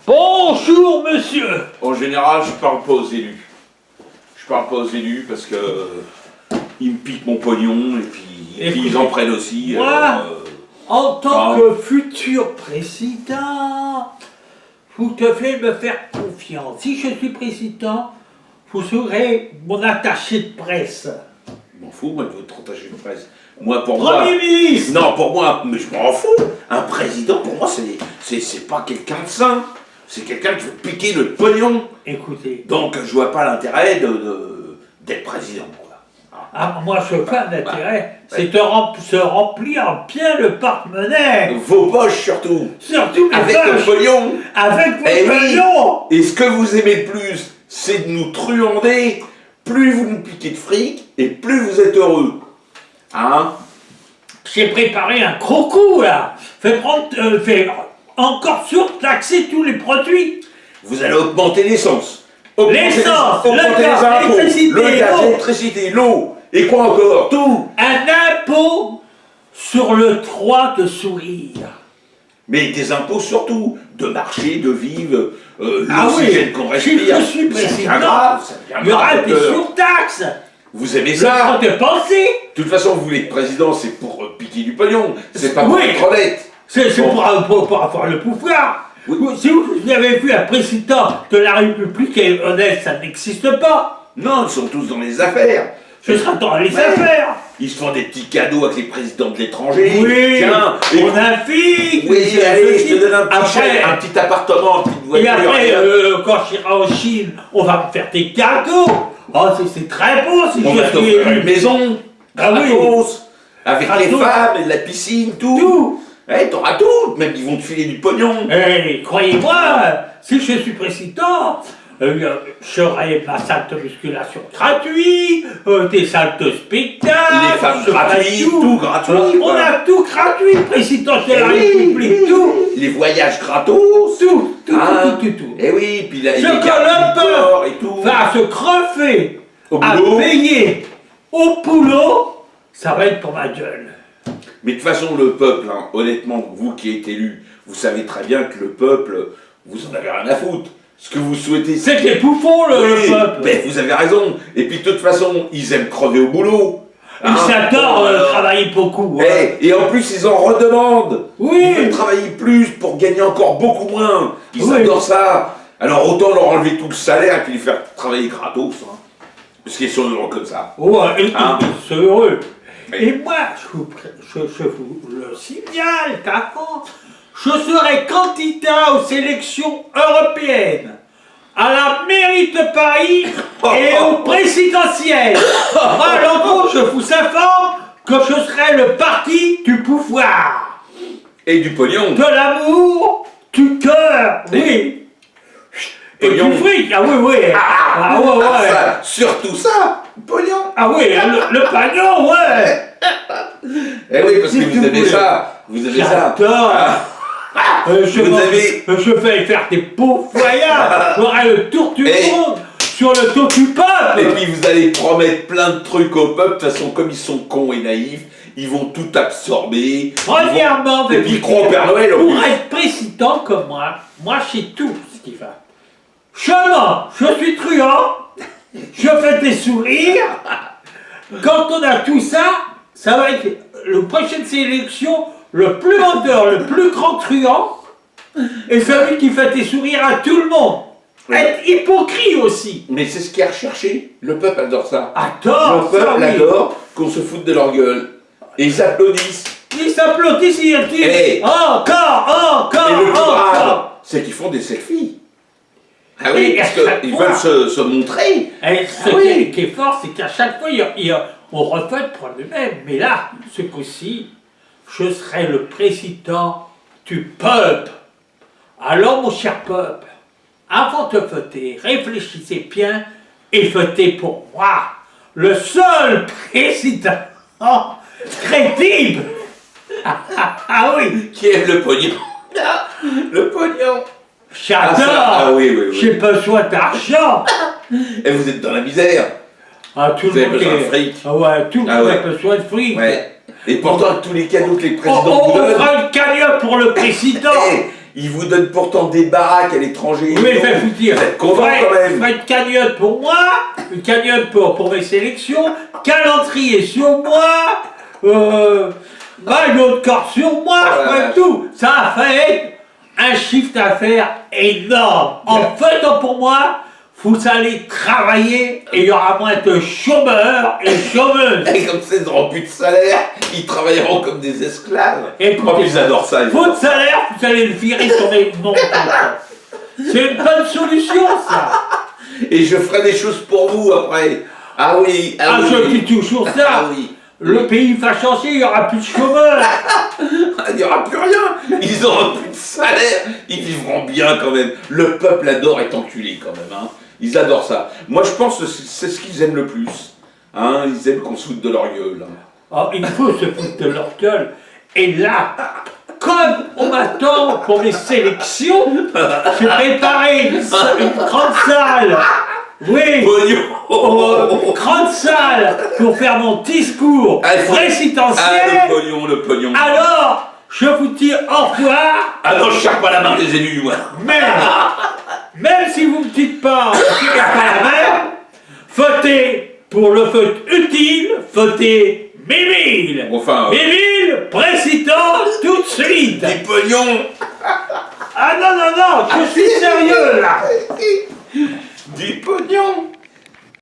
Bonjour, monsieur. En général, je parle pas aux élus. Je parle pas aux élus parce que ils me piquent mon pognon et puis ils en prennent aussi. Moi, en tant que futur président, vous devez me faire confiance. Si je suis président, vous serez mon attaché de presse. Je m'en fous, moi, de votre attaché de presse. Moi, pour Premier ministre. Non, pour moi, mais je m'en fous. Un président, pour moi, c'est pas quelqu'un de sain. C'est quelqu'un qui veut piquer le pognon. Écoutez. Donc, je vois pas l'intérêt d'être président, quoi. Ah, moi, je veux pas d'intérêt. C'est de se remplir bien le porte-monnaie. Vos poches, surtout. Surtout mes avec poches. le pognon. Avec vos Eh oui. pognons. Et ce que vous aimez le plus, c'est de nous truander. Plus vous nous piquez de fric, et plus vous êtes heureux. Hein? J'ai préparé un gros coup, là. Fait encore surtaxer tous les produits. Vous allez augmenter l'essence. L'essence, le augmenter gaz, les impôts, l'électricité, le gaz, l'eau. l'électricité, l'eau. Et quoi encore? Tout. Un impôt sur le droit de sourire. Mais des impôts surtout. De marcher, de vivre, Ah l'oxygène oui, qu'on si respire. je suis Ça devient président, grave, ça devient il y aura grave, des docteur. surtaxes. Vous aimez Je ça? peux te penser. De toute façon, vous voulez être président, c'est pour piquer du pognon. C'est pas pour Oui. être honnête. C'est Bon. pour avoir le pouvoir. Oui. Si vous avez vu un président de la République et honnête, ça n'existe pas. Non, ils sont tous dans les affaires. Ce sera dans les Ouais. affaires. Ils se font des petits cadeaux avec les présidents de l'étranger. Oui, Tiens, on invite. oui, allez, je te donne un petit Après, chèque, un petit appartement, une petite voiture. et après, quand j'irai en Chine, on va me faire des cadeaux. Oh, c'est très beau si on je va suis t'offrir élu. une maison, Ah oui. gratos, avec les Gratos. femmes, et de la piscine, tout. Tout. Ouais, t'auras tout, même ils vont te filer du pognon. Et croyez-moi, si je suis président, j'aurai ma salle de musculation gratuite, des salles de spectacle, Les femmes j'aurai gratuites, tout gratuit, On quoi. a tout gratuit, président de la Eh oui. République, tout. Les voyages gratos. Tout, Hein. tout. Eh oui, puis là, Ce les que gardes le du corps et tout. va se crever Au à boulot. payer au boulot, ça va être pour ma gueule. Mais de toute façon, le peuple, hein, honnêtement, vous qui êtes élu, vous savez très bien que le peuple, vous en avez rien à foutre. Ce que vous souhaitez, C'est que les bouffons, le Oui, peuple. mais vous avez raison. Et puis de toute façon, ils aiment crever au boulot. Ils adorent Bon, alors, travailler beaucoup. Et en plus, ils en redemandent. Oui. Ils veulent travailler plus pour gagner encore beaucoup moins. Ils Oui. adorent ça. Alors autant leur enlever tout le salaire et puis les faire travailler gratos. Hein. Parce qu'ils sont heureux comme ça. Ouais, et Hein. c'est heureux. Oui. Et moi, je vous le signale, d'accord, je serai candidat aux élections européennes, à la mairie de Paris et au présidentiel. Alors, je vous informe que je serai le parti du pouvoir, Et du pognon. de l'amour, du cœur, oui. Et Pognon. du fric, ah oui, oui. Ah ouais, Ah, ouais. ça, surtout ça, pognon. Ah oui, le pagnon, ouais. Eh oui, parce que Si vous tu avez voulais. ça. Vous avez ça. J'adore. Vous avez- Je vais faire des beaux voyages. J'aurai le tour du Et- monde sur le tour du Et peuple. puis vous allez promettre plein de trucs au peuple, de toute façon comme ils sont cons et naïfs, ils vont tout absorber. Premièrement, Et puis ils croient au Père Noël en pour plus. être président comme moi je sais tout ce qui va. Je mens, je suis truand, je fais des sourires. Quand on a tout ça, ça va être le prochaine sélection, le plus menteur, le plus grand truand, et celui qui fait des sourires à tout le monde. Oui. Être hypocrite aussi. Mais c'est ce qui est recherché. Le peuple adore ça. Adore Le ça, peuple oui. adore qu'on se foute de leur gueule. Et ils applaudissent. Ils s'applaudissent, ils disent Eh. encore, Et le plus grave, encore. c'est qu'ils font des selfies. Ah Et oui, à parce chaque qu'ils fois. veulent se montrer. Et ce Ah oui. qui est fort, c'est qu'à chaque fois, on refait pour lui-même. Mais là, ce coup-ci, je serai le président du peuple. Alors, mon cher peuple, avant de voter, réfléchissez bien et votez pour moi, le seul président crédible. Ah oui, Qui aime le pognon. Le pognon. j'adore. Ah oui, oui, oui. J'ai besoin d'argent. Et vous êtes dans la misère. Ah, tout Vous le avez monde besoin de est- fric. Ah ouais, tout le Ah monde ouais. a besoin de fric. Ouais. Et pourtant, tous les cadeaux que les On, présidents vous on donnent. fera une cagnotte pour le président. Ils vous donnent pourtant des baraques à l'étranger. Oui, mais faites vous dire. Vous êtes content quand même. Faites une cagnotte pour moi, une cagnotte pour mes sélections, calendrier sur moi, maillot de corps sur moi, faites tout. Ça a fait un chiffre d'affaires énorme. En fait, pour moi, vous allez travailler et il y aura moins de chômeurs et chômeuses. Et comme ça, ils n'auront plus de salaire, ils travailleront comme des esclaves. Écoutez, Oh, ils adorent ça. Votre salaire, vous allez le virer sur mes montants. C'est une bonne solution, ça. Et je ferai des choses pour vous après. Ah oui, Ah, oui. je dis toujours ça. Ah oui. Le pays va changer, il n'y aura plus de chômeurs. Il n'y aura plus rien. Ils n'auront plus de salaire. Ils vivront bien quand même. Le peuple adore être enculé quand même. Hein. Ils adorent ça. Moi, je pense que c'est ce qu'ils aiment le plus. Hein. Ils aiment qu'on se foute de leur gueule. Hein. Oh, il faut se foutre de leur gueule. Et là, comme on m'attend pour les sélections, j'ai préparé une grande salle. Oui, Pognon. grande salle pour faire mon discours présidentiel. Le pognon. Alors, je vous dis au revoir. Ah non, je cherche pas la main des élus, moi. Même si vous ne me dites pas, je ne pas la main, votez pour le vote utile, votez Mimile. Enfin, Mimile, président tout de suite. des pognons. Ah non, je suis sérieux là. Du pognon.